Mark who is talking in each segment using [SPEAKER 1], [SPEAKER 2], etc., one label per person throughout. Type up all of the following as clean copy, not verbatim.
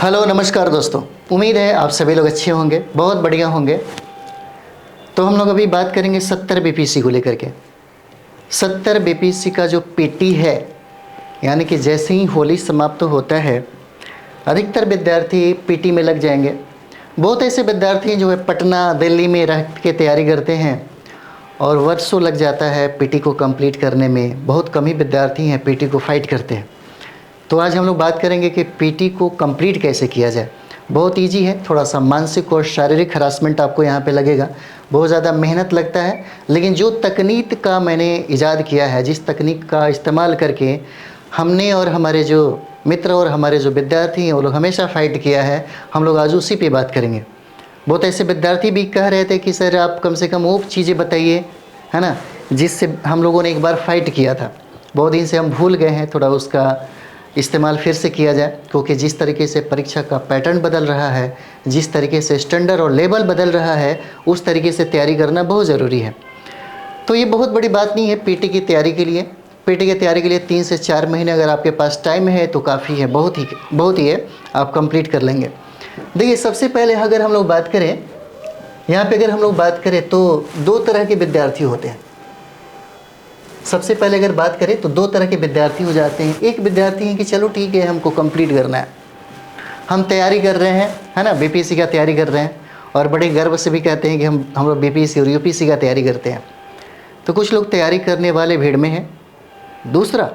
[SPEAKER 1] Hello नमस्कार दोस्तों, उम्मीद है आप सभी लोग अच्छे होंगे, बहुत बढ़िया होंगे। तो हम लोग अभी बात करेंगे 70 बीपीसी को लेकर के। 70 बीपीसी का जो पीटी है, यानी कि जैसे ही होली समाप्त तो होता है अधिकतर विद्यार्थी पीटी में लग जाएंगे। बहुत ऐसे विद्यार्थी हैं जो है पटना दिल्ली में रह के तैयारी करते हैं और वर्षों लग जाता है पीटी को कंप्लीट करने में। बहुत कम ही विद्यार्थी हैं पीटी को फाइट करते हैं। तो आज हम लोग बात करेंगे कि पीटी को कंप्लीट कैसे किया जाए। बहुत इजी है, थोड़ा सा मानसिक और शारीरिक हरासमेंट आपको यहाँ पे लगेगा, बहुत ज़्यादा मेहनत लगता है। लेकिन जो तकनीक का मैंने इजाद किया है, जिस तकनीक का इस्तेमाल करके हमने और हमारे जो मित्र और हमारे जो विद्यार्थी हैं वो लोग हमेशा फ़ाइट किया है, हम लोग आज उसी पे बात करेंगे। बहुत ऐसे विद्यार्थी भी कह रहे थे कि सर आप कम से कम वो चीज़ें बताइए, है ना, जिससे हम लोगों ने एक बार फाइट किया था, बहुत दिन से हम भूल गए हैं, थोड़ा उसका इस्तेमाल फिर से किया जाए। क्योंकि जिस तरीके से परीक्षा का पैटर्न बदल रहा है, जिस तरीके से स्टैंडर्ड और लेवल बदल रहा है, उस तरीके से तैयारी करना बहुत ज़रूरी है। तो ये बहुत बड़ी बात नहीं है पीटी की तैयारी के लिए। पीटी की तैयारी के लिए 3 से 4 महीने अगर आपके पास टाइम है तो काफ़ी है, बहुत ही है, आप कंप्लीट कर लेंगे। देखिए, सबसे पहले अगर हम लोग बात करें, यहाँ पे अगर हम लोग बात करें तो 2 तरह के विद्यार्थी होते हैं। सबसे पहले अगर बात करें तो 2 तरह के विद्यार्थी हो जाते हैं। एक विद्यार्थी है कि चलो ठीक है, हमको कंप्लीट करना है, हम तैयारी कर रहे हैं, है ना, बीपीएससी का तैयारी कर रहे हैं और बड़े गर्व से भी कहते हैं कि हम लोग बीपीएससी और यूपीएससी का तैयारी करते हैं। तो कुछ लोग तैयारी करने वाले भीड़ में हैं। दूसरा,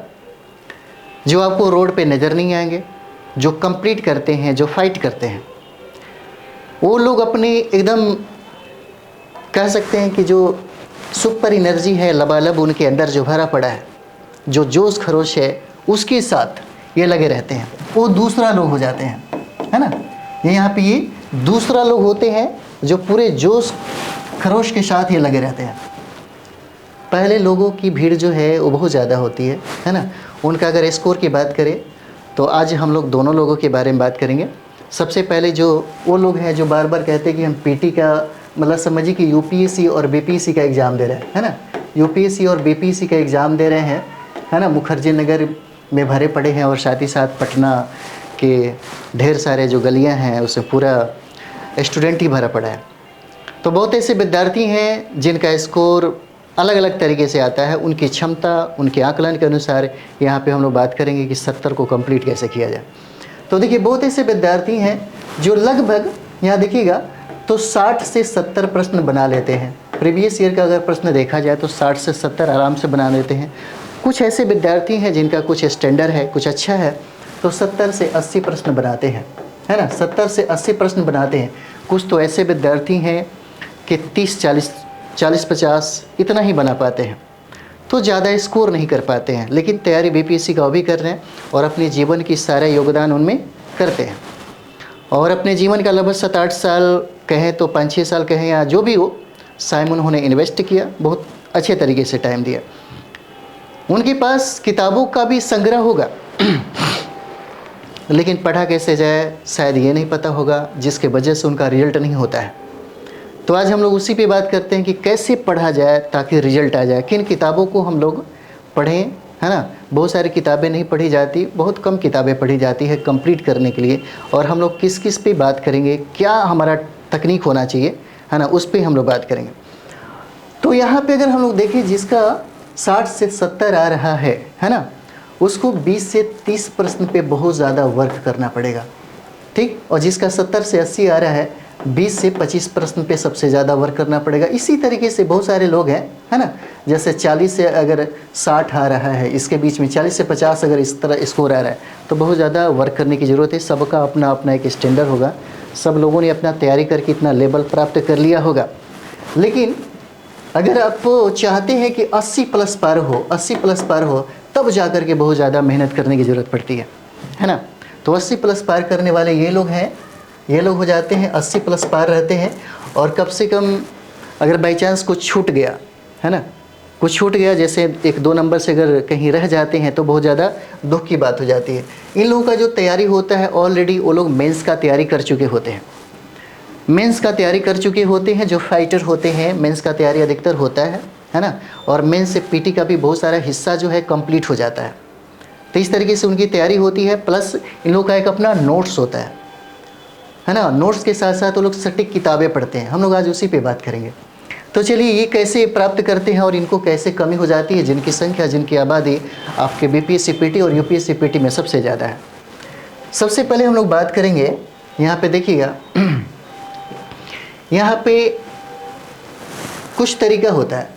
[SPEAKER 1] जो आपको रोड पे नज़र नहीं आएंगे, जो कंप्लीट करते हैं, जो फाइट करते हैं, वो लोग अपने एकदम कह सकते हैं कि जो सुपर एनर्जी है, लबालब उनके अंदर जो भरा पड़ा है, जो जोश खरोश है, उसके साथ ये लगे रहते हैं। वो दूसरा लोग हो जाते हैं, है ना। ये यहाँ पे ये दूसरा लोग होते हैं जो पूरे जोश खरोश के साथ ये लगे रहते हैं। पहले लोगों की भीड़ जो है वो बहुत ज़्यादा होती है ना। उनका अगर स्कोर की बात करें तो आज हम लोग दोनों लोगों के बारे में बात करेंगे। सबसे पहले जो वो लोग हैं जो बार बार कहते हैं कि हम पीटी का मतलब समझिए कि यूपीएससी और बीपीएससी का एग्ज़ाम दे रहे हैं, है ना, यूपीएससी और बीपीएससी का एग्ज़ाम दे रहे हैं, है ना, मुखर्जी नगर में भरे पड़े हैं और साथ ही साथ पटना के ढेर सारे जो गलियां हैं उसमें पूरा स्टूडेंट ही भरा पड़ा है। तो बहुत ऐसे विद्यार्थी हैं जिनका स्कोर अलग अलग तरीके से आता है, उनकी क्षमता, उनके आकलन के अनुसार यहाँ पे हम लोग बात करेंगे कि 70 को कंप्लीट कैसे किया जाए। तो देखिए, बहुत ऐसे विद्यार्थी हैं जो लगभग यहाँ देखिएगा तो 60 से 70 प्रश्न बना लेते हैं। प्रीवियस ईयर का अगर प्रश्न देखा जाए तो 60 से 70 आराम से बना लेते हैं। कुछ ऐसे विद्यार्थी हैं जिनका कुछ स्टैंडर्ड है, कुछ अच्छा है, तो 70 से 80 प्रश्न बनाते हैं, है ना, 70 से 80 प्रश्न बनाते हैं। कुछ तो ऐसे विद्यार्थी हैं कि 30-40-50 इतना ही बना पाते हैं, तो ज़्यादा स्कोर नहीं कर पाते हैं। लेकिन तैयारी बीपीएससी का वो भी कर रहे हैं और अपने जीवन की सारा योगदान उनमें करते हैं। और अपने जीवन का लगभग 7-8 साल कहें तो 5-6 साल कहें या जो भी हो, साइमन उन्होंने इन्वेस्ट किया, बहुत अच्छे तरीके से टाइम दिया। उनके पास किताबों का भी संग्रह होगा लेकिन पढ़ा कैसे जाए शायद ये नहीं पता होगा, जिसके वजह से उनका रिजल्ट नहीं होता है। तो आज हम लोग उसी पे बात करते हैं कि कैसे पढ़ा जाए ताकि रिजल्ट आ जाए, किन किताबों को हम लोग पढ़ें, है ना। बहुत सारी किताबें नहीं पढ़ी जाती, बहुत कम किताबें पढ़ी जाती है कंप्लीट करने के लिए। और हम लोग किस किस पे बात करेंगे, क्या हमारा तकनीक होना चाहिए, है ना, उस पर हम लोग बात करेंगे। तो यहाँ पे अगर हम लोग देखें जिसका 60 से 70 आ रहा है ना, उसको 20 से 30 प्रश्न पे बहुत ज़्यादा वर्क करना पड़ेगा, ठीक। और जिसका 70 से 80 आ रहा है, 20 से 25 प्रश्न पे सबसे ज़्यादा वर्क करना पड़ेगा। इसी तरीके से बहुत सारे लोग हैं, है ना, जैसे 40 से अगर 60 आ रहा है, इसके बीच में 40 से 50 अगर इस तरह स्कोर आ रहा है, तो बहुत ज़्यादा वर्क करने की ज़रूरत है। सबका अपना अपना एक स्टैंडर्ड होगा, सब लोगों ने अपना तैयारी करके इतना लेवल प्राप्त कर लिया होगा। लेकिन अगर आप चाहते हैं कि 80 प्लस पार हो, 80 प्लस पार हो, तब जा कर के बहुत ज़्यादा मेहनत करने की ज़रूरत पड़ती है ना। तो 80 प्लस पार करने वाले ये लोग हैं, ये लोग हो जाते हैं 80 प्लस पार रहते हैं। और कम से कम अगर बाई चांस कुछ छूट गया, है ना, कुछ छूट गया, जैसे 1-2 नंबर से अगर कहीं रह जाते हैं तो बहुत ज़्यादा दुख की बात हो जाती है। इन लोगों का जो तैयारी होता है ऑलरेडी वो लोग मेंस का तैयारी कर चुके होते हैं, मेंस का तैयारी कर चुके होते हैं। जो फाइटर होते हैं मेंस का तैयारी अधिकतर होता है ना। और मेंस से पीटी का भी बहुत सारा हिस्सा जो है कंप्लीट हो जाता है। तो इस तरीके से उनकी तैयारी होती है। प्लस इन लोगों का एक अपना नोट्स होता है, है ना। नोट्स के साथ साथ वो लोग सटीक किताबें पढ़ते हैं, हम लोग आज उसी पे बात करेंगे। तो चलिए ये कैसे प्राप्त करते हैं और इनको कैसे कमी हो जाती है, जिनकी संख्या, जिनकी आबादी आपके बीपीएससी पीटी और यूपीएससी पीटी में सबसे ज़्यादा है। सबसे पहले हम लोग बात करेंगे, यहाँ पे देखिएगा यहाँ पे कुछ तरीका होता है।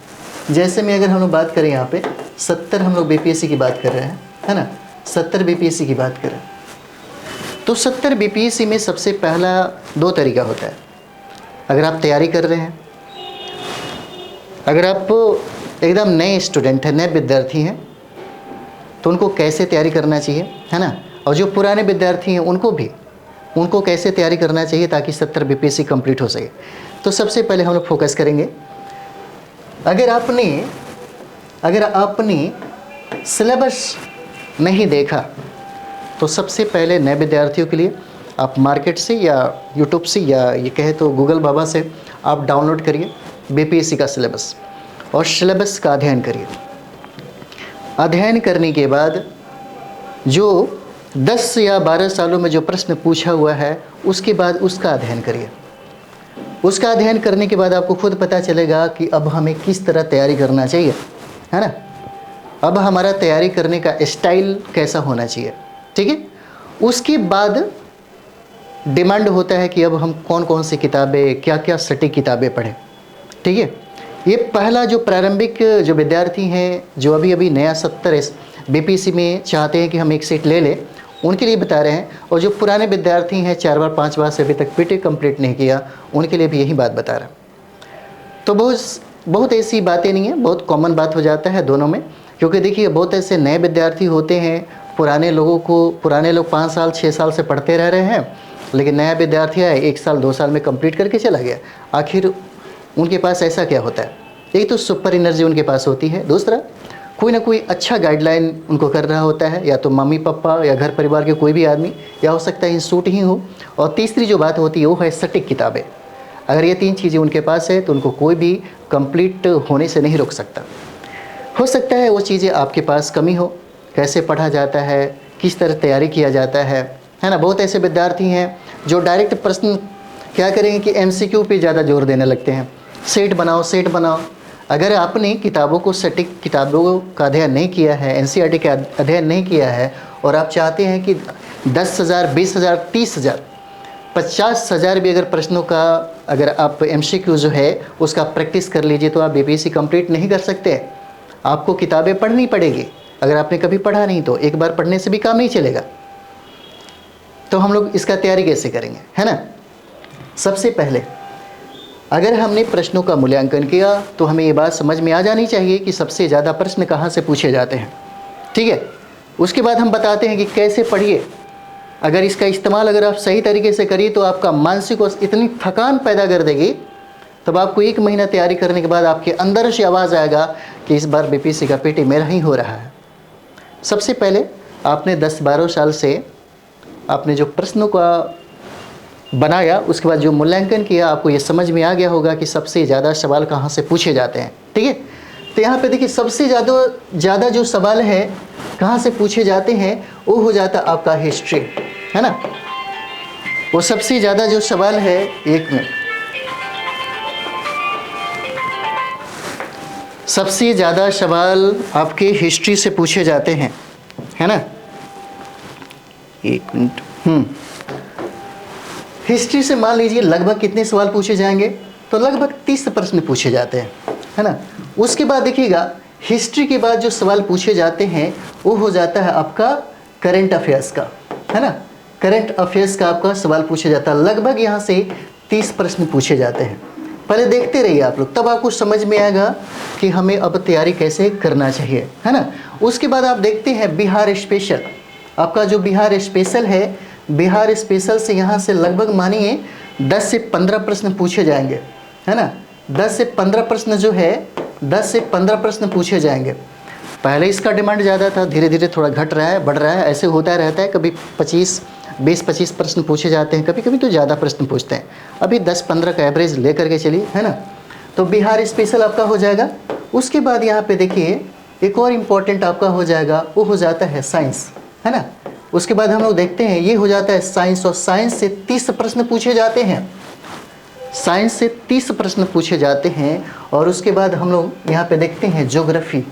[SPEAKER 1] जैसे में अगर हम लोग बात करें यहाँ पे 70 हम लोग बीपीएससी की बात कर रहे हैं, है ना, 70 बीपीएससी की बात करें तो 70 बीपीएससी में सबसे पहला 2 तरीका होता है। अगर आप तैयारी कर रहे हैं, अगर आप एकदम नए स्टूडेंट हैं, नए विद्यार्थी हैं, तो उनको कैसे तैयारी करना चाहिए, है ना। और जो पुराने विद्यार्थी हैं उनको कैसे तैयारी करना चाहिए ताकि 70 बीपीएससी कंप्लीट हो सके। तो सबसे पहले हम लोग फोकस करेंगे, अगर आपने सिलेबस नहीं देखा तो सबसे पहले नए विद्यार्थियों के लिए आप मार्केट से या यूट्यूब से या ये कहे तो गूगल बाबा से आप डाउनलोड करिए बीपीएससी का सिलेबस और सिलेबस का अध्ययन करिए। अध्ययन करने के बाद जो 10 या 12 सालों में जो प्रश्न पूछा हुआ है उसके बाद उसका अध्ययन करिए। उसका अध्ययन करने के बाद आपको खुद पता चलेगा कि अब हमें किस तरह तैयारी करना चाहिए, है ना। अब हमारा तैयारी करने का स्टाइल कैसा होना चाहिए, ठीक है। उसके बाद डिमांड होता है कि अब हम कौन कौन सी किताबें, क्या क्या सटीक किताबें पढ़ें, ठीक है। ये पहला जो प्रारंभिक जो विद्यार्थी हैं जो अभी नया 70 बीपीएससी में चाहते हैं कि हम एक सीट ले लें, उनके लिए बता रहे हैं। और जो पुराने विद्यार्थी हैं 4 बार 5 बार से अभी तक पीटी कंप्लीट नहीं किया, उनके लिए भी यही बात बता रहा। तो बहुत ऐसी बातें नहीं है, बहुत कॉमन बात हो जाता है दोनों में। क्योंकि देखिए बहुत ऐसे नए विद्यार्थी होते हैं, पुराने लोग 5 साल 6 साल से पढ़ते रह रहे हैं, लेकिन नया विद्यार्थी है 1 साल 2 साल में कंप्लीट करके चला गया। आखिर उनके पास ऐसा क्या होता है? एक तो सुपर एनर्जी उनके पास होती है, दूसरा कोई ना कोई अच्छा गाइडलाइन उनको कर रहा होता है, या तो मम्मी पापा या घर परिवार के कोई भी आदमी, या हो सकता है इंस्टीट्यूट ही हो। और तीसरी जो बात होती है वो है सटीक किताबें। अगर ये 3 चीज़ें उनके पास है तो उनको कोई भी कंप्लीट होने से नहीं रोक सकता। हो सकता है वो चीज़ें आपके पास कमी हो, कैसे पढ़ा जाता है, किस तरह तैयारी किया जाता है ना। बहुत ऐसे विद्यार्थी हैं जो डायरेक्ट प्रश्न क्या करेंगे कि एमसीक्यू पे ज़्यादा जोर देने लगते हैं, सेट बनाओ। अगर आपने सटीक किताबों का अध्ययन नहीं किया है, एनसीईआरटी का अध्ययन नहीं किया है, और आप चाहते हैं कि 10,000, 20,000, 30,000, 50,000 भी अगर प्रश्नों का अगर आप एमसीक्यू जो है उसका प्रैक्टिस कर लीजिए, तो आप बीपीएससी कंप्लीट नहीं कर सकते। आपको किताबें पढ़नी पड़ेगी। अगर आपने कभी पढ़ा नहीं तो एक बार पढ़ने से भी काम नहीं चलेगा। तो हम लोग इसका तैयारी कैसे करेंगे, है ना। सबसे पहले अगर हमने प्रश्नों का मूल्यांकन किया तो हमें ये बात समझ में आ जानी चाहिए कि सबसे ज़्यादा प्रश्न कहाँ से पूछे जाते हैं, ठीक है। उसके बाद हम बताते हैं कि कैसे पढ़िए। अगर इसका इस्तेमाल अगर आप सही तरीके से करिए तो आपका मानसिक और इतनी थकान पैदा कर देगी, तब आपको 1 महीना तैयारी करने के बाद आपके अंदर से आवाज़ आएगा कि इस बार बीपीएससी का पीटी मेरा ही हो रहा है। सबसे पहले आपने 10-12 साल से आपने जो प्रश्नों का बनाया, उसके बाद जो मूल्यांकन किया, आपको ये समझ में आ गया होगा कि सबसे ज़्यादा सवाल कहाँ से पूछे जाते हैं, ठीक है। तो यहाँ पे देखिए सबसे ज़्यादा जो सवाल है कहाँ से पूछे जाते हैं, वो हो जाता आपका हिस्ट्री, है ना। वो सबसे ज़्यादा जो सवाल है, 1 मिनट, सबसे ज़्यादा सवाल आपके हिस्ट्री से पूछे जाते हैं, है ना। 1 मिनट। हिस्ट्री से मान लीजिए लगभग कितने सवाल पूछे जाएंगे, तो लगभग 30 प्रश्न पूछे जाते हैं, है ना। उसके बाद देखिएगा हिस्ट्री के बाद जो सवाल पूछे जाते हैं वो हो जाता है आपका करंट अफेयर्स का, है ना। करंट अफेयर्स का आपका सवाल पूछा जाता है, लगभग यहाँ से 30 प्रश्न पूछे जाते हैं। पहले देखते रहिए आप लोग, तब आपको समझ में आएगा कि हमें अब तैयारी कैसे करना चाहिए, है ना। उसके बाद आप देखते हैं बिहार स्पेशल। आपका जो बिहार स्पेशल है, बिहार स्पेशल से यहाँ से लगभग मानिए 10 से 15 प्रश्न पूछे जाएंगे, है ना। 10 से 15 प्रश्न जो है, 10 से 15 प्रश्न पूछे जाएंगे। पहले इसका डिमांड ज़्यादा था, धीरे धीरे थोड़ा घट रहा है, बढ़ रहा है, ऐसे होता रहता है। कभी 20-25 प्रश्न पूछे जाते हैं, कभी कभी तो ज़्यादा प्रश्न पूछते हैं। अभी 10-15 का एवरेज ले करके चलिए, है ना। तो बिहार स्पेशल आपका हो जाएगा। उसके बाद यहाँ पे देखिए एक और इम्पॉर्टेंट आपका हो जाएगा, वो हो जाता है साइंस, है ना। उसके बाद हम लोग देखते हैं ये हो जाता है साइंस, और साइंस से 30 प्रश्न पूछे जाते हैं। साइंस से 30 प्रश्न पूछे जाते हैं। और उसके बाद हम लोग यहाँ पे देखते हैं ज्योग्राफी।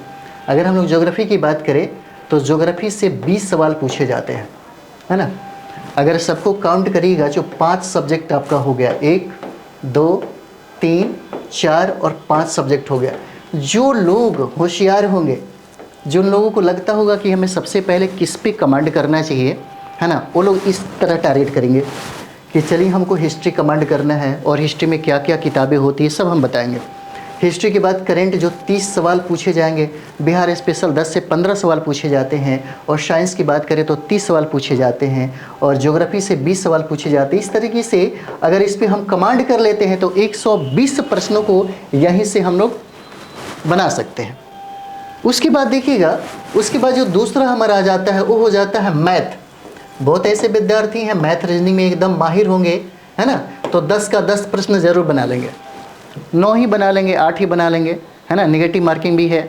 [SPEAKER 1] अगर हम लोग ज्योग्राफी की बात करें तो ज्योग्राफी से 20 सवाल पूछे जाते हैं, है ना। अगर सबको काउंट करिएगा जो 5 सब्जेक्ट आपका हो गया, 1 2 3 4 और 5 सब्जेक्ट हो गया। जो लोग होशियार होंगे, जिन लोगों को लगता होगा कि हमें सबसे पहले किस पे कमांड करना चाहिए, है ना, वो लोग इस तरह टारगेट करेंगे कि चलिए हमको हिस्ट्री कमांड करना है और हिस्ट्री में क्या क्या किताबें होती है सब हम बताएंगे। हिस्ट्री के बाद करंट जो 30 सवाल पूछे जाएंगे, बिहार स्पेशल 10 से 15 सवाल पूछे जाते हैं, और साइंस की बात करें तो 30 सवाल पूछे जाते हैं, और ज्योग्राफी से 20 सवाल पूछे जाते हैं। इस तरीके से अगर इस पर हम कमांड कर लेते हैं तो 120 प्रश्नों को यहीं से हम लोग बना सकते हैं। उसके बाद देखिएगा, उसके बाद जो दूसरा हमारा आ जाता है वो हो जाता है मैथ। बहुत ऐसे विद्यार्थी हैं मैथ रीजनिंग में एकदम माहिर होंगे, है ना, तो 10 का 10 प्रश्न ज़रूर बना लेंगे, 9 ही बना लेंगे, 8 ही बना लेंगे, है ना। नेगेटिव मार्किंग भी है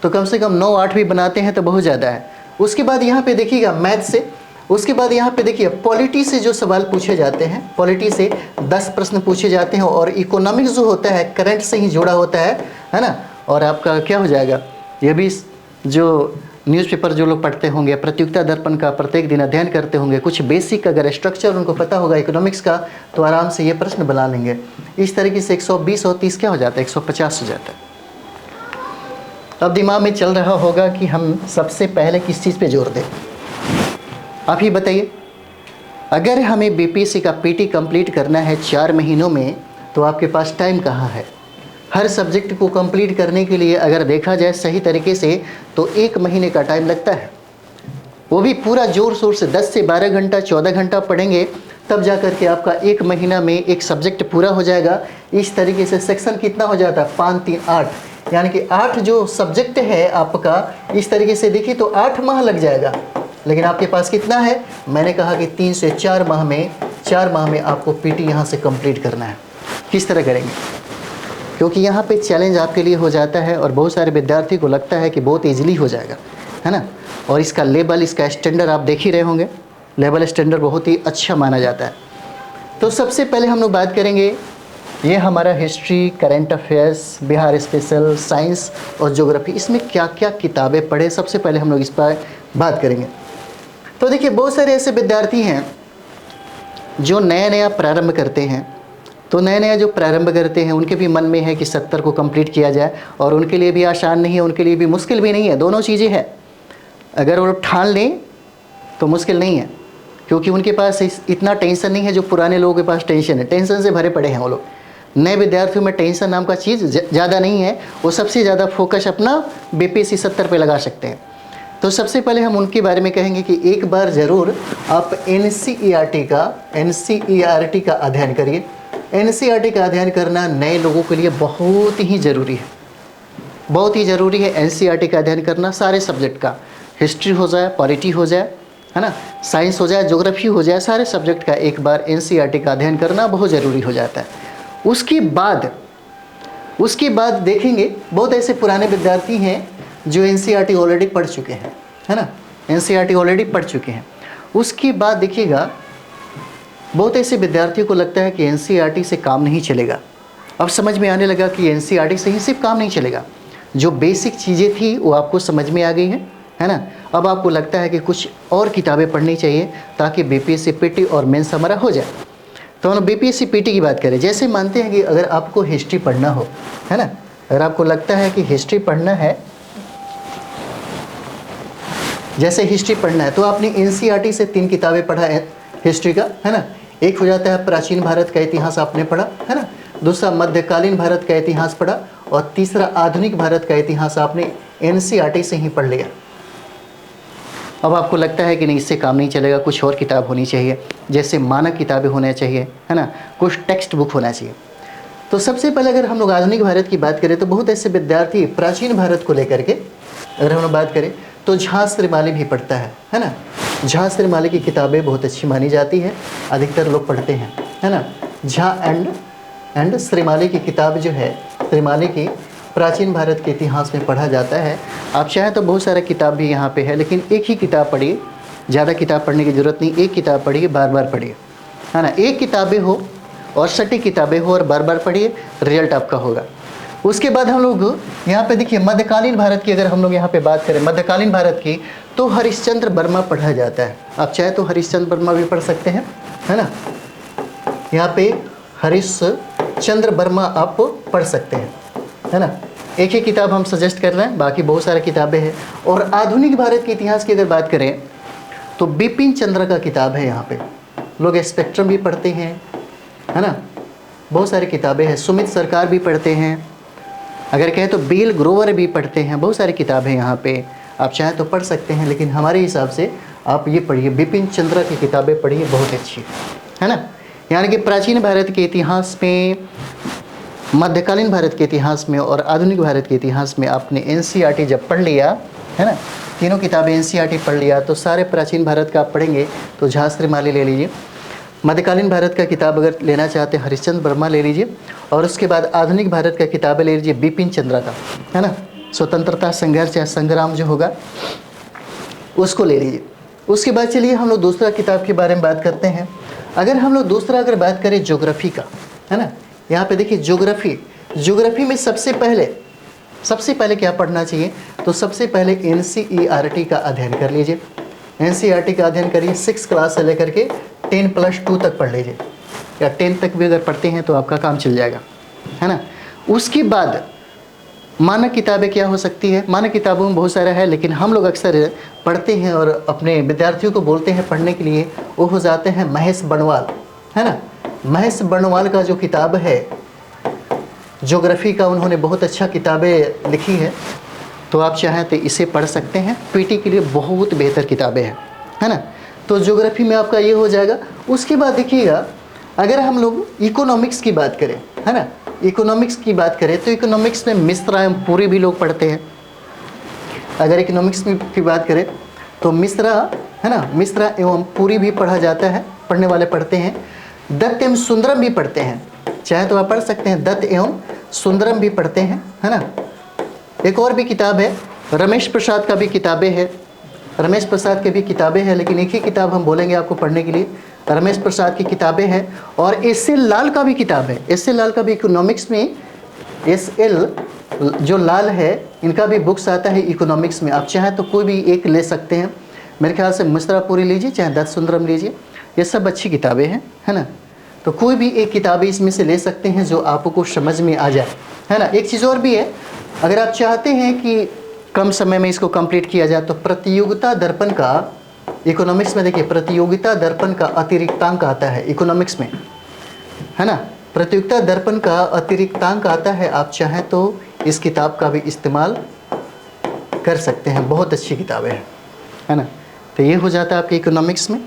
[SPEAKER 1] तो कम से कम 9 8 भी बनाते हैं तो बहुत ज़्यादा है। उसके बाद यहाँ पे देखिएगा मैथ से, उसके बाद यहाँ पे देखिए पॉलिटी से जो सवाल पूछे जाते हैं, पॉलिटी से 10 प्रश्न पूछे जाते हैं, और इकोनॉमिक्स जो होता है करंट से ही जुड़ा होता है ना। और आपका क्या हो जाएगा, ये भी जो न्यूज़पेपर जो लोग पढ़ते होंगे, प्रतियोगिता दर्पण का प्रत्येक दिन अध्ययन करते होंगे, कुछ बेसिक अगर स्ट्रक्चर उनको पता होगा इकोनॉमिक्स का तो आराम से ये प्रश्न बना लेंगे। इस तरीके से 120 और 30 क्या हो जाता है, 150 हो जाता है। अब दिमाग में चल रहा होगा कि हम सबसे पहले किस चीज़ पे जोर दें। आप ही बताइए, अगर हमें बीपीएससी का पीटी कंप्लीट करना है 4 महीनों में तो आपके पास टाइम कहाँ है। हर सब्जेक्ट को कंप्लीट करने के लिए अगर देखा जाए सही तरीके से तो 1 महीने का टाइम लगता है, वो भी पूरा जोर शोर से 10 से 12 घंटा 14 घंटा पढ़ेंगे तब जा कर के आपका 1 महीना में एक सब्जेक्ट पूरा हो जाएगा। इस तरीके से सेक्शन कितना हो जाता है, 5 3 8, यानी कि 8 जो सब्जेक्ट है आपका, इस तरीके से देखिए तो 8 माह लग जाएगा। लेकिन आपके पास कितना है, मैंने कहा कि 3 से 4 माह में, 4 माह में आपको पीटी यहाँ से कंप्लीट करना है। किस तरह करेंगे, क्योंकि यहाँ पे चैलेंज आपके लिए हो जाता है और बहुत सारे विद्यार्थी को लगता है कि बहुत ईजिली हो जाएगा, है ना। और इसका लेवल, इसका स्टैंडर्ड आप देख ही रहे होंगे, लेवल स्टैंडर्ड बहुत ही अच्छा माना जाता है। तो सबसे पहले हम लोग बात करेंगे, ये हमारा history, current affairs, Bihar special, science और ज्योग्राफी, इसमें क्या क्या किताबें पढ़े, सबसे पहले हम लोग इस पर बात करेंगे। तो देखिए बहुत सारे ऐसे विद्यार्थी हैं जो नया नया प्रारंभ करते हैं, तो नया नया जो प्रारंभ करते हैं उनके भी मन में है कि 70 को कंप्लीट किया जाए, और उनके लिए भी आसान नहीं है, उनके लिए भी मुश्किल भी नहीं है, दोनों चीज़ें हैं। अगर वो ठान लें तो मुश्किल नहीं है, क्योंकि उनके पास इतना टेंशन नहीं है जो पुराने लोगों के पास टेंशन है। टेंशन से भरे पड़े हैं वो लोग। नए विद्यार्थियों में टेंशन नाम का चीज़ ज़्यादा नहीं है, वो सबसे ज़्यादा फोकस अपना बीपीएससी 70 पे लगा सकते हैं। तो सबसे पहले हम उनके बारे में कहेंगे कि एक बार ज़रूर आप एनसीईआरटी का अध्ययन करिए। एनसीईआरटी का अध्ययन करना नए लोगों के लिए बहुत ही ज़रूरी है, बहुत ही ज़रूरी है एनसीईआरटी का अध्ययन करना। सारे सब्जेक्ट का, हिस्ट्री हो जाए, पॉलिटी हो जाए, है ना, साइंस हो जाए, ज्योग्राफी हो जाए, सारे सब्जेक्ट का एक बार एनसीईआरटी का अध्ययन करना बहुत ज़रूरी हो जाता है। उसके बाद देखेंगे बहुत ऐसे पुराने विद्यार्थी हैं जो एनसीईआरटी ऑलरेडी पढ़ चुके हैं, है ना, एनसीईआरटी ऑलरेडी पढ़ चुके हैं। उसके बाद देखिएगा बहुत ऐसे विद्यार्थियों को लगता है कि एनसीईआरटी से काम नहीं चलेगा। अब समझ में आने लगा कि एनसीईआरटी से ही सिर्फ काम नहीं चलेगा, जो बेसिक चीज़ें थी वो आपको समझ में आ गई है ना। अब आपको लगता है कि कुछ और किताबें पढ़नी चाहिए ताकि बीपीएससी पीटी और मेंस हमारा हो जाए। तो हम बीपीएससी पीटी की बात करें, जैसे मानते हैं कि अगर आपको हिस्ट्री पढ़ना हो, है ना, अगर आपको लगता है कि हिस्ट्री पढ़ना है, जैसे हिस्ट्री पढ़ना है तो आपने एनसीईआरटी से 3 किताबें पढ़ा है हिस्ट्री का, है ना। एक हो जाता है प्राचीन भारत का इतिहास आपने पढ़ा, है ना, दूसरा मध्यकालीन भारत का इतिहास पढ़ा, और तीसरा आधुनिक भारत का इतिहास आपने एनसीईआरटी से ही पढ़ लिया। अब आपको लगता है कि नहीं, इससे काम नहीं चलेगा, कुछ और किताब होनी चाहिए, जैसे मानक किताबें होना चाहिए, है ना, कुछ टेक्स्ट बुक होना चाहिए। तो सबसे पहले अगर हम लोग आधुनिक भारत की बात करें तो बहुत ऐसे विद्यार्थी प्राचीन भारत को लेकर के अगर हम लोग बात करें तो झा श्रीमाली भी पढ़ता है ना। झा श्रीमाली की किताबें बहुत अच्छी मानी जाती है, अधिकतर लोग पढ़ते हैं, है ना। झा एंड श्रीमाली की किताब जो है, श्रीमाली की प्राचीन भारत के इतिहास में पढ़ा जाता है। आप चाहें तो बहुत सारे किताब भी यहाँ पे है, लेकिन एक ही किताब पढ़िए, ज़्यादा किताब पढ़ने की ज़रूरत नहीं, एक किताब पढ़िए, बार बार पढ़िए, है ना। एक किताबें हो और सटीक किताबें हो और बार बार पढ़िए, रिजल्ट आपका होगा। उसके बाद हम लोग यहाँ पे देखिए मध्यकालीन भारत की अगर हम लोग यहाँ पे बात करें मध्यकालीन भारत की, तो हरिश्चंद्र वर्मा पढ़ा जाता है। आप चाहे तो हरिश्चंद्र वर्मा भी पढ़ सकते हैं, है ना। यहाँ पे हरिश्चंद्र वर्मा आप पढ़ सकते हैं, है ना। एक ही किताब हम सजेस्ट कर रहे हैं, बाकी बहुत सारी किताबें हैं। और आधुनिक भारत के इतिहास की अगर बात करें तो बिपिन चंद्र का किताब है। यहाँ पे लोग स्पेक्ट्रम भी पढ़ते हैं, है ना, बहुत सारी किताबें हैं। सुमित सरकार भी पढ़ते हैं, अगर कहें तो बिल ग्रोवर भी पढ़ते हैं, बहुत सारी किताबें यहाँ पे आप चाहें तो पढ़ सकते हैं। लेकिन हमारे हिसाब से आप ये पढ़िए, बिपिन चंद्र की किताबें पढ़िए, बहुत अच्छी है ना। यानी कि प्राचीन भारत के इतिहास में, मध्यकालीन भारत के इतिहास में और आधुनिक भारत के इतिहास में आपने एनसीईआरटी जब पढ़ लिया, है ना, तीनों किताबें एनसीईआरटी पढ़ लिया, तो सारे प्राचीन भारत का आप पढ़ेंगे तो झांसी ले लीजिए। मध्यकालीन भारत का किताब अगर लेना चाहते हैं हरिश्चंद्र वर्मा ले लीजिए, और उसके बाद आधुनिक भारत का किताबें ले लीजिए बिपिन चंद्र का, है ना, स्वतंत्रता संघर्ष या संग्राम जो होगा उसको ले लीजिए। उसके बाद चलिए हम लोग दूसरा किताब के बारे में बात करते हैं। अगर हम लोग दूसरा अगर बात करें ज्योग्राफी का, है ना, यहाँ पे देखिए ज्योग्राफी में सबसे पहले क्या पढ़ना चाहिए, तो सबसे पहले एनसीईआरटी का अध्ययन कर लीजिए। एनसीईआरटी का अध्ययन करिए, 6 क्लास से लेकर के 10+2 तक पढ़ लीजिए, या 10 तक भी अगर पढ़ते हैं तो आपका काम चल जाएगा, है ना। उसके बाद मानक किताबें क्या हो सकती है, मानक किताबों में बहुत सारा है, लेकिन हम लोग अक्सर पढ़ते हैं और अपने विद्यार्थियों को बोलते हैं पढ़ने के लिए, वो हो जाते हैं महेश बर्णवाल, है ना। महेश बर्णवाल का जो किताब है ज्योग्राफी का, उन्होंने बहुत अच्छा किताबें लिखी है, तो आप चाहें तो इसे पढ़ सकते हैं। पीटी के लिए बहुत बेहतर किताबें हैं, है ना। तो ज्योग्राफी में आपका ये हो जाएगा। उसके बाद देखिएगा अगर हम लोग इकोनॉमिक्स की बात करें, है ना, इकोनॉमिक्स की बात करें तो इकोनॉमिक्स में मिश्रा एवं पुरी भी लोग पढ़ते हैं। अगर इकोनॉमिक्स की बात करें तो मिश्रा, है ना, मिश्रा एवं पुरी भी पढ़ा जाता है, पढ़ने वाले पढ़ते हैं। दत्त एवं सुंदरम भी पढ़ते हैं, चाहे तो आप पढ़ सकते हैं, दत्त एवं सुंदरम भी पढ़ते हैं, है ना। एक और भी किताब है, रमेश प्रसाद का भी किताबें है, रमेश प्रसाद की भी किताबें हैं, लेकिन एक ही किताब हम बोलेंगे आपको पढ़ने के लिए, रमेश प्रसाद की किताबें हैं। और एस.एल. लाल का भी किताब है, एस.एल. लाल का भी इकोनॉमिक्स में, एस.एल. जो लाल है इनका भी बुक्स आता है इकोनॉमिक्स में, आप चाहें तो कोई भी एक ले सकते हैं। मेरे ख्याल से मिश्रापुरी लीजिए, चाहे दत्त सुंदरम लीजिए, ये सब अच्छी किताबें हैं, है ना। तो कोई भी एक किताबें इसमें से ले सकते हैं जो आपको समझ में आ जाए, है ना। एक चीज़ और भी है, अगर आप चाहते हैं कि कम समय में इसको कंप्लीट किया जाए तो प्रतियोगिता दर्पण का, इकोनॉमिक्स में देखिए प्रतियोगिता दर्पण का अतिरिक्तांक आता है इकोनॉमिक्स में, है ना। प्रतियोगिता दर्पण का अतिरिक्तांक आता है, आप चाहें तो इस किताब का भी इस्तेमाल कर सकते हैं, बहुत अच्छी किताबें हैं, है ना। तो ये हो जाता है आपके इकोनॉमिक्स में।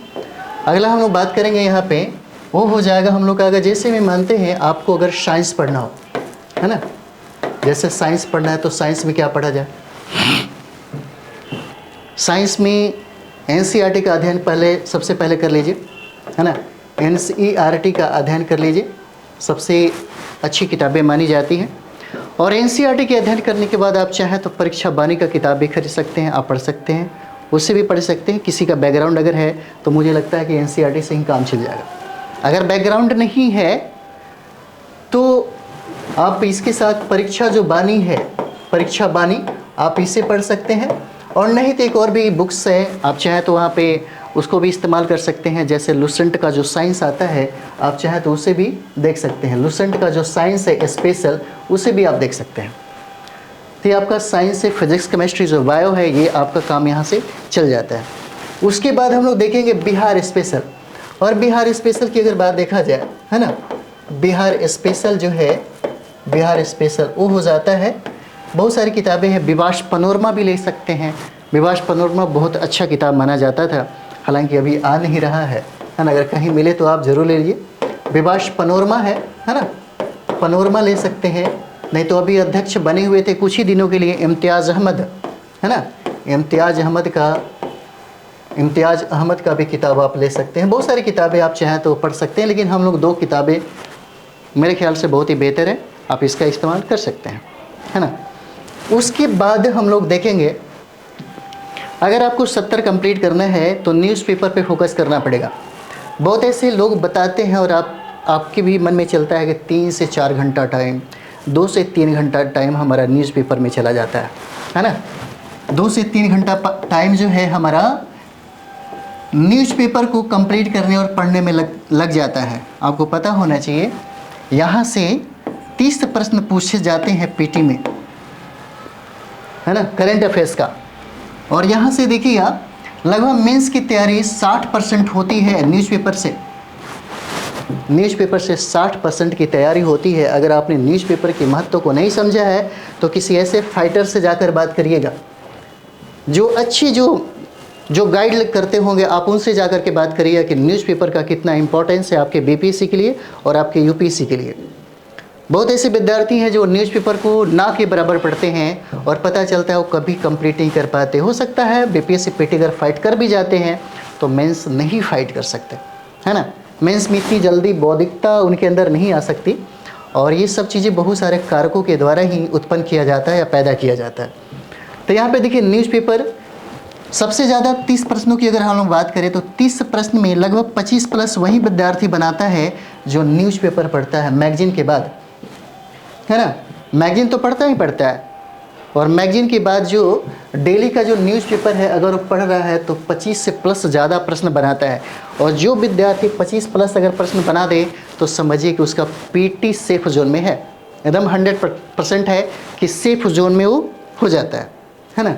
[SPEAKER 1] अगला हम लोग बात करेंगे यहाँ पे, वो हो जाएगा हम लोग का, अगर जैसे में मानते हैं आपको अगर साइंस पढ़ना हो, है ना, जैसे साइंस पढ़ना है तो साइंस में क्या पढ़ा जाए। साइंस में एनसीईआरटी का अध्ययन सबसे पहले कर लीजिए, है ना। एनसीईआरटी का अध्ययन कर लीजिए, सबसे अच्छी किताबें मानी जाती हैं। और एनसीईआरटी के अध्ययन करने के बाद आप चाहें तो परीक्षा बानी का किताब भी खरीद सकते हैं, आप पढ़ सकते हैं, उससे भी पढ़ सकते हैं। किसी का बैकग्राउंड अगर है तो मुझे लगता है कि एनसीईआरटी से ही काम चल जाएगा। अगर बैकग्राउंड नहीं है तो आप इसके साथ परीक्षा जो बानी है, परीक्षा बानी, आप इसे पढ़ सकते हैं। और नहीं तो एक और भी बुक्स है, आप चाहें तो वहाँ पे उसको भी इस्तेमाल कर सकते हैं। जैसे लुसेंट का जो साइंस आता है, आप चाहें तो उसे भी देख सकते हैं। लुसेंट का जो साइंस है स्पेशल, उसे भी आप देख सकते हैं। तो ये आपका साइंस से फिजिक्स केमिस्ट्री जो बायो है, ये आपका काम यहाँ से चल जाता है। उसके बाद हम लोग देखेंगे बिहार स्पेशल। और बिहार स्पेशल की अगर बात देखा जाए, है ना, बिहार स्पेशल जो है, बिहार स्पेशल वो हो जाता है, बहुत सारी किताबें हैं। विभाष पनोरमा भी ले सकते हैं। विभाष पनोरमा बहुत अच्छा किताब माना जाता था, हालांकि अभी आ नहीं रहा है ना। अगर कहीं मिले तो आप ज़रूर ले लीजिए। विभाष पनोरमा है ना, पनोरमा ले सकते हैं। नहीं तो अभी अध्यक्ष बने हुए थे कुछ ही दिनों के लिए इम्तियाज़ अहमद, है ना, इम्तियाज़ अहमद का भी किताब आप ले सकते हैं। बहुत सारी किताबें आप चाहें तो पढ़ सकते हैं, लेकिन हम लोग 2 किताबें मेरे ख्याल से बहुत ही बेहतर है, आप इसका इस्तेमाल कर सकते हैं, है ना। उसके बाद हम लोग देखेंगे अगर आपको 70 कंप्लीट करना है तो न्यूज़पेपर पे फोकस करना पड़ेगा। बहुत ऐसे लोग बताते हैं और आपके भी मन में चलता है कि 3 से 4 घंटा टाइम, 2 से 3 घंटा टाइम हमारा न्यूज़पेपर में चला जाता है ना। 2 से 3 घंटा टाइम जो है हमारा न्यूज़पेपर को कंप्लीट करने और पढ़ने में लग जाता है। आपको पता होना चाहिए यहाँ से 30 प्रश्न पूछे जाते हैं पीटी में, है ना, करंट अफेयर्स का। और यहाँ से देखिएगा लगभग मेंस की तैयारी 60% होती है न्यूज़पेपर से। न्यूज़पेपर से 60% की तैयारी होती है। अगर आपने न्यूज़पेपर के महत्व को नहीं समझा है तो किसी ऐसे फाइटर से जाकर बात करिएगा, जो अच्छी जो गाइड करते होंगे, आप उनसे जाकर के बात करिए कि न्यूज़पेपर का कितना इंपॉर्टेंस है आपके बीपीएससी के लिए और आपके यूपीएससी के लिए। बहुत ऐसे विद्यार्थी हैं जो न्यूज़पेपर को ना के बराबर पढ़ते हैं और पता चलता है वो कभी कंप्लीट नहीं कर पाते। हो सकता है बीपीएससी पीटी अगर फाइट कर भी जाते हैं तो मेंस नहीं फाइट कर सकते, है ना। मेंस में इतनी जल्दी बौद्धिकता उनके अंदर नहीं आ सकती और ये सब चीज़ें बहुत सारे कारकों के द्वारा ही उत्पन्न किया जाता है या पैदा किया जाता है। तो यहाँ पे देखिए न्यूज़पेपर सबसे ज़्यादा 30 प्रश्नों की अगर हम लोग बात करें तो 30 प्रश्न में लगभग 25 प्लस वही विद्यार्थी बनाता है जो न्यूज़पेपर पढ़ता है मैगजीन के बाद, है ना। मैगजीन तो पढ़ता ही पढ़ता है और मैगजीन के बाद जो डेली का जो न्यूज़पेपर है अगर वो पढ़ रहा है तो 25 से प्लस ज़्यादा प्रश्न बनाता है। और जो विद्यार्थी 25 प्लस अगर प्रश्न बना दे तो समझिए कि उसका पीटी सेफ जोन में है, एकदम 100% है कि सेफ जोन में वो हो जाता है ना।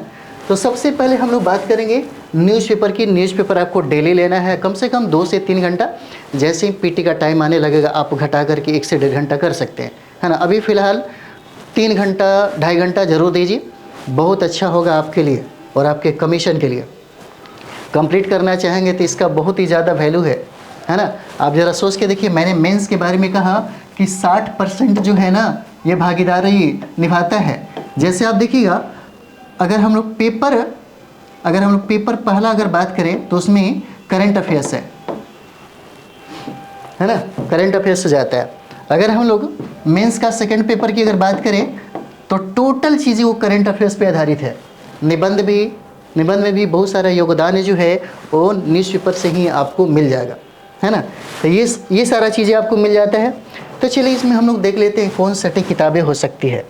[SPEAKER 1] तो सबसे पहले हम लोग बात करेंगे न्यूज़पेपर की। न्यूज़पेपर आपको डेली लेना है कम से कम 2 से 3 घंटा। जैसे ही पीटी का टाइम आने लगेगा आप घटा करके 1 से 1.5 घंटा कर सकते हैं, है ना। अभी फ़िलहाल 3 घंटा 2.5 घंटा ज़रूर दीजिए, बहुत अच्छा होगा आपके लिए और आपके कमीशन के लिए। कंप्लीट करना चाहेंगे तो इसका बहुत ही ज़्यादा वैल्यू है ना। आप ज़रा सोच के देखिए, मैंने मेंस के बारे में कहा कि 60% जो है ना ये भागीदारी निभाता है। जैसे आप देखिएगा अगर हम लोग पेपर पहला अगर बात करें तो उसमें करंट अफेयर्स है ना, करंट अफेयर्स हो जाता है। अगर हम लोग मेंस का सेकंड पेपर की अगर बात करें तो टोटल चीज़ें वो करंट अफेयर्स पे आधारित है। निबंध में भी बहुत सारा योगदान जो है वो न्यूज़पेपर से ही आपको मिल जाएगा, है ना। तो ये सारा चीज़ें आपको मिल जाता है। तो चलिए इसमें हम लोग देख लेते हैं कौन सी किताबें हो सकती है।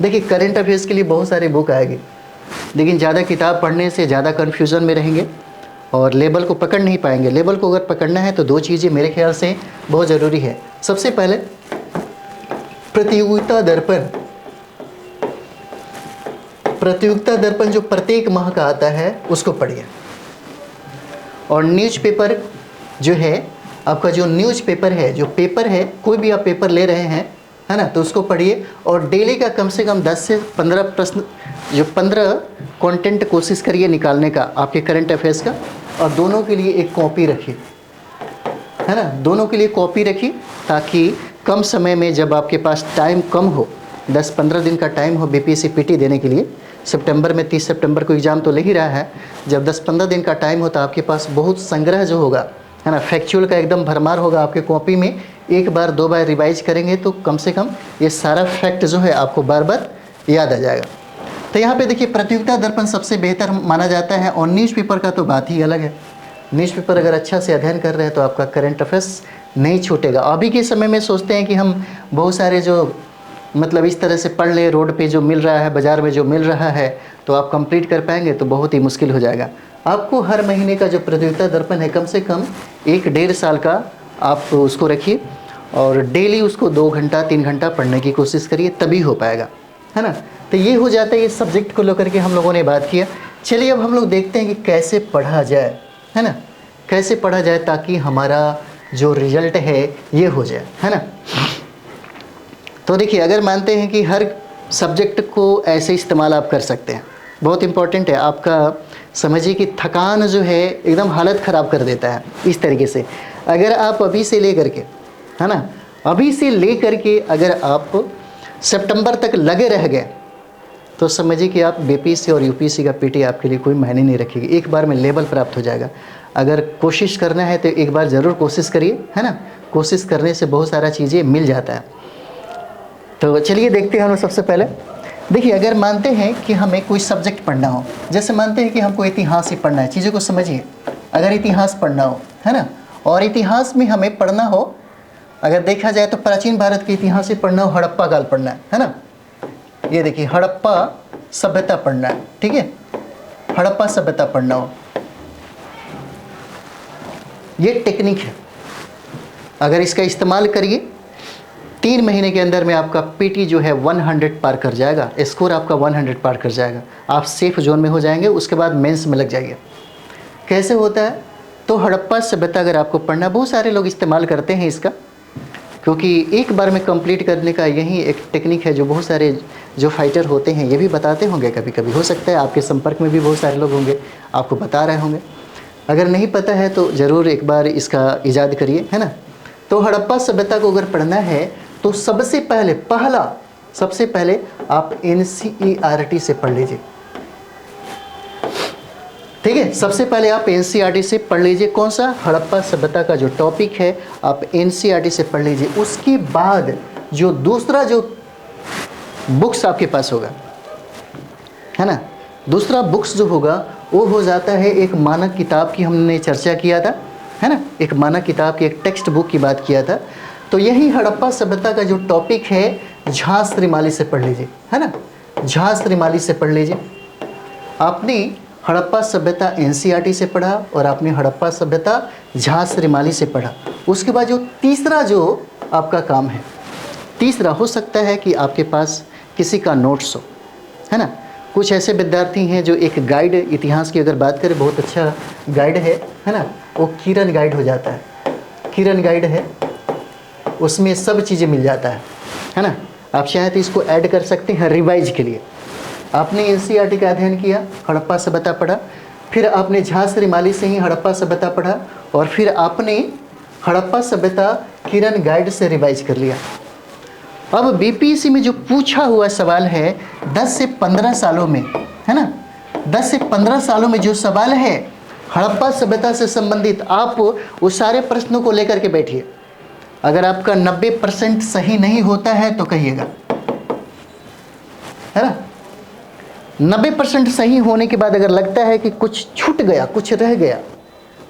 [SPEAKER 1] देखिए करंट अफेयर्स के लिए बहुत सारी बुक आएगी, लेकिन ज़्यादा किताब पढ़ने से ज़्यादा कन्फ्यूज़न में रहेंगे और लेवल को पकड़ नहीं पाएंगे। लेवल को अगर पकड़ना है तो 2 चीज़ें मेरे ख्याल से बहुत ज़रूरी है। सबसे पहले प्रतियोगिता दर्पण जो प्रत्येक माह का आता है उसको पढ़िए। और न्यूज़पेपर जो है आपका, जो न्यूज़पेपर है, जो पेपर है, कोई भी आप पेपर ले रहे हैं, है ना, तो उसको पढ़िए। और डेली का कम से कम 10 से 15 प्रश्न, जो 15 कंटेंट कोशिश करिए निकालने का आपके करंट अफेयर्स का। और दोनों के लिए एक कॉपी रखिए, है ना, दोनों के लिए कॉपी रखिए ताकि कम समय में जब आपके पास टाइम कम हो, 10-15 दिन का टाइम हो बीपीएससी पीटी देने के लिए। सितंबर में 30 सितंबर को एग्ज़ाम तो ले ही रहा है। जब 10-15 दिन का टाइम हो तो आपके पास बहुत संग्रह जो होगा, है ना, फैक्चुअल का एकदम भरमार होगा आपके कॉपी में। 1 बार 2 बार रिवाइज करेंगे तो कम से कम ये सारा फैक्ट जो है आपको बार बार याद आ जाएगा। तो यहाँ पे देखिए प्रतियोगिता दर्पण सबसे बेहतर माना जाता है। और न्यूज़पेपर का तो बात ही अलग है। न्यूज़पेपर अगर अच्छा से अध्ययन कर रहे हैं तो आपका करंट अफेयर्स नहीं छूटेगा। अभी के समय में सोचते हैं कि हम बहुत सारे जो मतलब इस तरह से पढ़ ले, रोड पे जो मिल रहा है, बाज़ार में जो मिल रहा है तो आप कंप्लीट कर पाएंगे, तो बहुत ही मुश्किल हो जाएगा। आपको हर महीने का जो प्रतियोगिता दर्पण है कम से कम 1-1.5 साल का आप उसको रखिए और डेली उसको 2 घंटा 3 घंटा पढ़ने की कोशिश करिए, तभी हो पाएगा, है ना। तो ये हो जाता है, ये सब्जेक्ट को लेकर के हम लोगों ने बात किया। चलिए अब हम लोग देखते हैं कि कैसे पढ़ा जाए, है ना, कैसे पढ़ा जाए ताकि हमारा जो रिजल्ट है ये हो जाए, है ना। तो देखिए अगर मानते हैं कि हर सब्जेक्ट को ऐसे इस्तेमाल आप कर सकते हैं, बहुत इम्पॉर्टेंट है। आपका समझिए कि थकान जो है एकदम हालत ख़राब कर देता है इस तरीके से। अगर आप अभी से ले करके, है ना, अभी से ले करके अगर आप सितंबर तक लगे रह गए तो समझिए कि आप बीपीएससी और यूपीएससी का पीटी आपके लिए कोई मायने नहीं रखेगी। एक बार में लेवल प्राप्त हो जाएगा। अगर कोशिश करना है तो एक बार ज़रूर कोशिश करिए, है ना। कोशिश करने से बहुत सारा चीज़ें मिल जाता है। तो चलिए देखते हैं हम लोग सबसे पहले देखिए, अगर मानते हैं कि हमें कोई सब्जेक्ट पढ़ना हो, जैसे मानते हैं कि हमको इतिहास ही पढ़ना है, चीज़ों को समझिए, अगर इतिहास पढ़ना हो, है ना, और इतिहास में हमें पढ़ना हो, अगर देखा जाए तो प्राचीन भारत के इतिहास ही पढ़ना हो, हड़प्पा काल पढ़ना है ना, ये देखिए हड़प्पा सभ्यता पढ़ना है, ठीक है, हड़प्पा सभ्यता पढ़ना हो, ये टेक्निक है। अगर इसका इस्तेमाल करिए 3 महीने के अंदर में आपका पीटी जो है 100 पार कर जाएगा, स्कोर आपका 100 पार कर जाएगा, आप सेफ जोन में हो जाएंगे, उसके बाद मेंस में लग जाइए। कैसे होता है? तो हड़प्पा सभ्यता अगर आपको पढ़ना, बहुत सारे लोग इस्तेमाल करते हैं इसका, क्योंकि एक बार में कंप्लीट करने का यही एक टेक्निक है जो बहुत सारे जो फाइटर होते हैं ये भी बताते होंगे, कभी कभी हो सकता है आपके संपर्क में भी बहुत सारे लोग होंगे, आपको बता रहे होंगे। अगर नहीं पता है तो ज़रूर एक बार इसका इजाद करिए, है ना। तो हड़प्पा सभ्यता को अगर पढ़ना है तो सबसे पहले आप NCERT से पढ़ लीजिए, ठीक है। सबसे पहले आप NCERT से पढ़ लीजिए, कौन सा? हड़प्पा सभ्यता का जो टॉपिक है आप NCERT से पढ़ लीजिए। उसके बाद जो दूसरा जो बुक्स आपके पास होगा, है ना, दूसरा बुक्स जो होगा वो हो जाता है एक मानक किताब की, हमने चर्चा किया था, है ना, एक मानक किताब की, एक टेक्स्ट बुक की बात किया था। तो यही हड़प्पा सभ्यता का जो टॉपिक है झा श्रीमाली से पढ़ लीजिए, है ना, झा श्रीमाली से पढ़ लीजिए। आपने हड़प्पा सभ्यता NCERT से पढ़ा और आपने हड़प्पा सभ्यता झा श्रीमाली से पढ़ा। उसके बाद जो तीसरा जो आपका काम है, तीसरा हो सकता है कि आपके पास किसी का नोट्स हो, है ना। कुछ ऐसे विद्यार्थी हैं जो एक गाइड, इतिहास की अगर बात करें बहुत अच्छा गाइड है ना, वो किरण गाइड हो जाता है, किरण गाइड है, उसमें सब चीज़ें मिल जाता है ना। आप चाहे तो इसको ऐड कर सकते हैं रिवाइज के लिए। आपने NCERT का अध्ययन किया, हड़प्पा सभ्यता पढ़ा, फिर आपने झा श्रीमाली से ही हड़प्पा सभ्यता पढ़ा, और फिर आपने हड़प्पा सभ्यता किरण गाइड से रिवाइज कर लिया। अब BPSC में जो पूछा हुआ सवाल है 10 से 15 सालों में, है ना, 10 से 15 सालों में जो सवाल है हड़प्पा सभ्यता से संबंधित, आप उस सारे प्रश्नों को लेकर के बैठिए। अगर आपका 90% सही नहीं होता है तो कहिएगा, है ना। 90% सही होने के बाद अगर लगता है कि कुछ छूट गया, कुछ रह गया,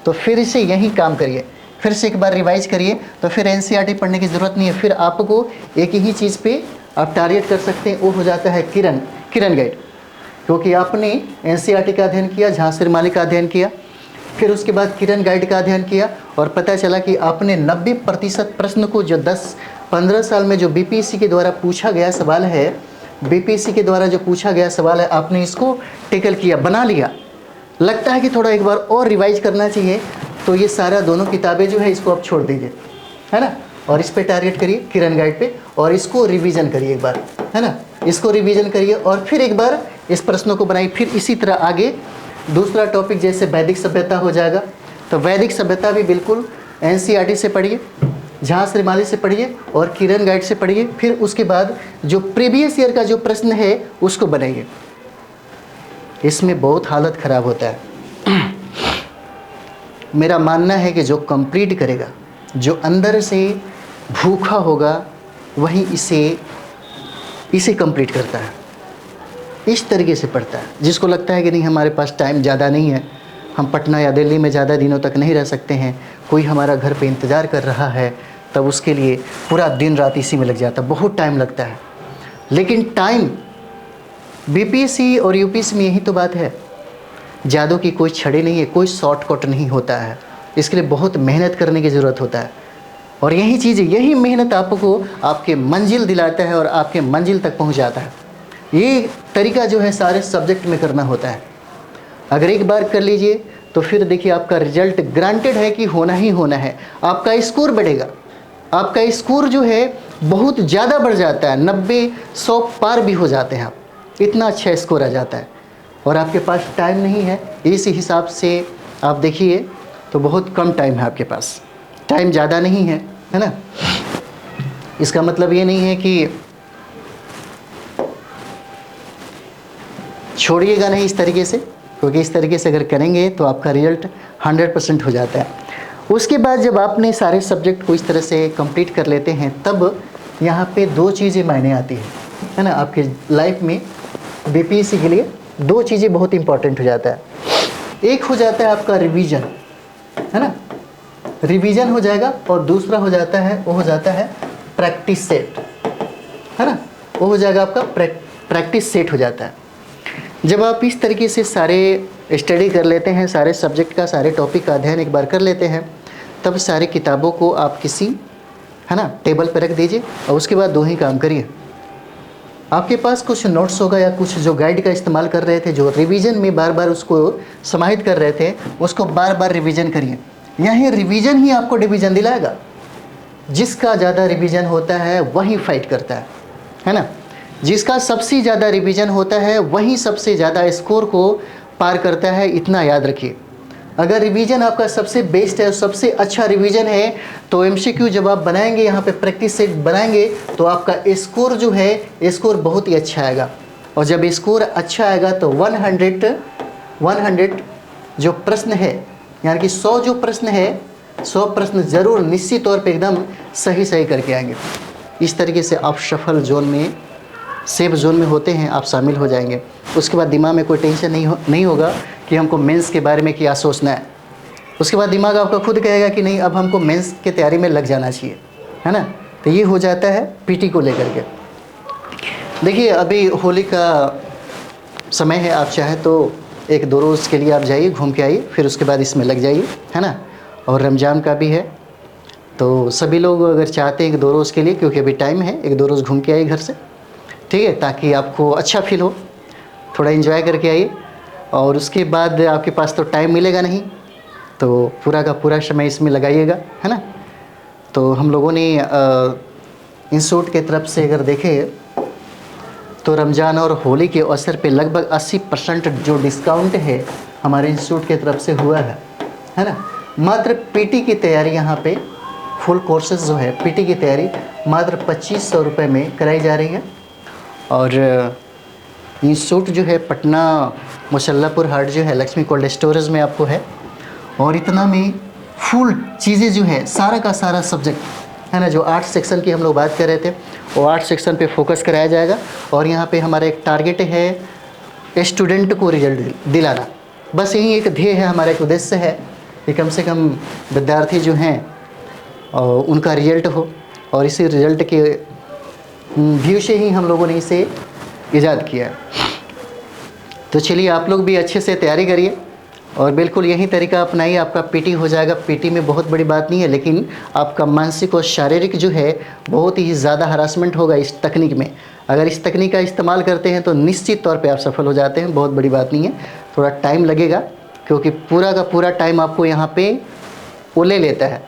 [SPEAKER 1] तो फिर से यही काम करिए, फिर से एक बार रिवाइज करिए, तो फिर NCERT पढ़ने की ज़रूरत नहीं है। फिर आपको एक ही चीज़ पे आप टारगेट कर सकते हैं, वो हो जाता है किरण गाइड, क्योंकि आपने NCERT का अध्ययन किया, झा श्रीमाली का अध्ययन किया, फिर उसके बाद किरण गाइड का अध्ययन किया, और पता चला कि आपने 90% प्रश्न को जो 10-15 साल में जो BPSC के द्वारा पूछा गया सवाल है, BPSC के द्वारा जो पूछा गया सवाल है, आपने इसको टेकल किया, बना लिया। लगता है कि थोड़ा एक बार और रिवाइज करना चाहिए, तो ये सारा दोनों किताबें जो है इसको आप छोड़ दीजिए, है ना, और इस पे टारगेट करिए किरण गाइड पे, और इसको रिवीजन करिए एक बार, है ना, इसको रिवीजन करिए, और फिर एक बार इस प्रश्नों को बनाइए। फिर इसी तरह आगे दूसरा टॉपिक जैसे वैदिक सभ्यता हो जाएगा, तो वैदिक सभ्यता भी बिल्कुल NCERT से पढ़िए, झा श्रीमाली से पढ़िए और किरण गाइड से पढ़िए। फिर उसके बाद जो प्रीवियस ईयर का जो प्रश्न है उसको बनाइए। इसमें बहुत हालत ख़राब होता है। मेरा मानना है कि जो कंप्लीट करेगा, जो अंदर से भूखा होगा, वही इसे कंप्लीट करता है, इस तरीके से पढ़ता है। जिसको लगता है कि नहीं हमारे पास टाइम ज़्यादा नहीं है, हम पटना या दिल्ली में ज़्यादा दिनों तक नहीं रह सकते हैं, कोई हमारा घर पे इंतज़ार कर रहा है, तब उसके लिए पूरा दिन रात इसी में लग जाता है, बहुत टाइम लगता है। लेकिन टाइम BPSC और UPSC में यही तो बात है, जादू की कोई छड़ी नहीं है, कोई शॉर्टकट नहीं होता है, इसके लिए बहुत मेहनत करने की ज़रूरत होता है। और यही चीज़, यही मेहनत आपको आपके मंजिल दिलाता है और आपके मंजिल तक पहुंचाता है। ये तरीका जो है सारे सब्जेक्ट में करना होता है। अगर एक बार कर लीजिए तो फिर देखिए आपका रिजल्ट ग्रांटेड है कि होना ही होना है। आपका स्कोर बढ़ेगा, आपका स्कोर जो है बहुत ज़्यादा बढ़ जाता है, 90-100 पार भी हो जाते हैं आप, इतना अच्छा स्कोर आ जाता है। और आपके पास टाइम नहीं है, इस हिसाब से आप देखिए तो बहुत कम टाइम है आपके पास, टाइम ज़्यादा नहीं है, है ना। इसका मतलब ये नहीं है कि छोड़िएगा नहीं इस तरीके से, क्योंकि इस तरीके से अगर करेंगे तो आपका रिजल्ट 100% हो जाता है। उसके बाद जब आपने सारे सब्जेक्ट को इस तरह से कंप्लीट कर लेते हैं, तब यहाँ पे 2 चीज़ें मायने आती हैं। है ना, आपके लाइफ में बीपीएससी के लिए दो चीज़ें बहुत इंपॉर्टेंट हो जाता है। एक हो जाता है आपका रिवीजन, है ना, रिवीजन हो जाएगा, और दूसरा हो जाता है वो हो जाता है प्रैक्टिस सेट, है ना, वो हो जाएगा आपका प्रैक्टिस सेट हो जाता है। जब आप इस तरीके से सारे स्टडी कर लेते हैं, सारे सब्जेक्ट का, सारे टॉपिक का अध्ययन एक बार कर लेते हैं, तब सारे किताबों को आप किसी, है ना, टेबल पर रख दीजिए और उसके बाद दो ही काम करिए। आपके पास कुछ नोट्स होगा या कुछ जो गाइड का इस्तेमाल कर रहे थे, जो रिवीजन में बार बार उसको समाहित कर रहे थे, उसको बार बार रिवीजन करिए। यही रिवीजन ही आपको डिवीजन दिलाएगा। जिसका ज़्यादा रिवीजन होता है वही फाइट करता है ना। जिसका सबसे ज़्यादा रिवीजन होता है वही सबसे ज़्यादा स्कोर को पार करता है, इतना याद रखिए। अगर रिवीजन आपका सबसे बेस्ट है, सबसे अच्छा रिवीजन है, तो एमसीक्यू जब आप बनाएंगे, यहाँ पे प्रैक्टिस सेट बनाएंगे, तो आपका स्कोर जो है, स्कोर बहुत ही अच्छा आएगा। और जब स्कोर अच्छा आएगा तो 100 जो प्रश्न है, यानी कि 100 जो प्रश्न है, 100 प्रश्न ज़रूर निश्चित तौर पे एकदम सही करके आएंगे। इस तरीके से आप सफल जोन में, सेफ जोन में होते हैं, आप शामिल हो जाएंगे। उसके बाद दिमाग में कोई टेंशन नहीं होगा कि हमको मेंस के बारे में क्या सोचना है। उसके बाद दिमाग आपका खुद कहेगा कि नहीं, अब हमको मेंस की तैयारी में लग जाना चाहिए, है ना। तो ये हो जाता है पीटी को लेकर के। देखिए, अभी होली का समय है, आप चाहे तो 1-2 रोज़ के लिए आप जाइए, घूम के आइए, फिर उसके बाद इसमें लग जाइए, है ना। और रमज़ान का भी है, तो सभी लोग अगर चाहते हैं 1-2 रोज़ के लिए, क्योंकि अभी टाइम है, 1-2 रोज़ घूम के आइए घर से, ठीक है, ताकि आपको अच्छा फील हो, थोड़ा एंजॉय करके आइए। और उसके बाद आपके पास तो टाइम मिलेगा नहीं, तो पूरा का पूरा समय इसमें लगाइएगा, है ना। तो हम लोगों ने इंस्टीट्यूट के तरफ से अगर देखें तो रमज़ान और होली के अवसर पे लगभग 80% जो डिस्काउंट है हमारे इंस्टीट्यूट की तरफ से हुआ है ना। मात्र पीटी की तैयारी यहाँ पे फुल कोर्सेज जो है, पीटी की तैयारी मात्र 2500 रुपये में कराई जा रही है। और इंस्टीट्यूट जो है पटना मुशल्लापुर हाट जो है लक्ष्मी कोल्ड स्टोरेज में आपको है। और इतना में फुल चीज़ें जो है, सारा का सारा सब्जेक्ट, है ना, जो 8 सेक्शन की हम लोग बात कर रहे थे, वो 8 सेक्शन पे फोकस कराया जाएगा। और यहाँ पे हमारा एक टारगेट है स्टूडेंट को रिजल्ट दिलाना। बस यही एक ध्येय है, हमारा एक उद्देश्य है कि कम से कम विद्यार्थी जो हैं और उनका रिजल्ट हो। और इसी रिजल्ट के व्यू से ही हम लोगों ने इसे ईजाद किया है। तो चलिए, आप लोग भी अच्छे से तैयारी करिए और बिल्कुल यही तरीका अपनाइए, आपका पीटी हो जाएगा। पीटी में बहुत बड़ी बात नहीं है, लेकिन आपका मानसिक और शारीरिक जो है बहुत ही ज़्यादा हरासमेंट होगा इस तकनीक में। अगर इस तकनीक का इस्तेमाल करते हैं तो निश्चित तौर पे आप सफल हो जाते हैं। बहुत बड़ी बात नहीं है, थोड़ा टाइम लगेगा, क्योंकि पूरा का पूरा टाइम आपको यहाँ पे वो ले लेता है।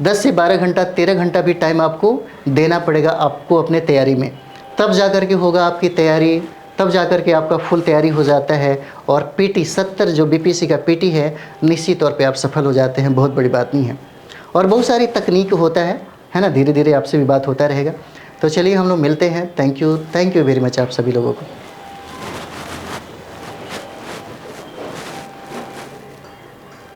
[SPEAKER 1] 10 से 12 घंटा, 13 घंटा भी टाइम आपको देना पड़ेगा आपको अपने तैयारी में, तब जा कर के होगा आपकी तैयारी, तब जाकर के आपका फुल तैयारी हो जाता है। और पीटी 70 जो बीपीएससी का पीटी है, निश्चित तौर पे आप सफल हो जाते हैं। बहुत बड़ी बात नहीं है। और बहुत सारी तकनीक होता है ना, धीरे धीरे आपसे भी बात होता रहेगा। तो चलिए, हम लोग मिलते हैं। थैंक यू वेरी मच आप सभी लोगों को।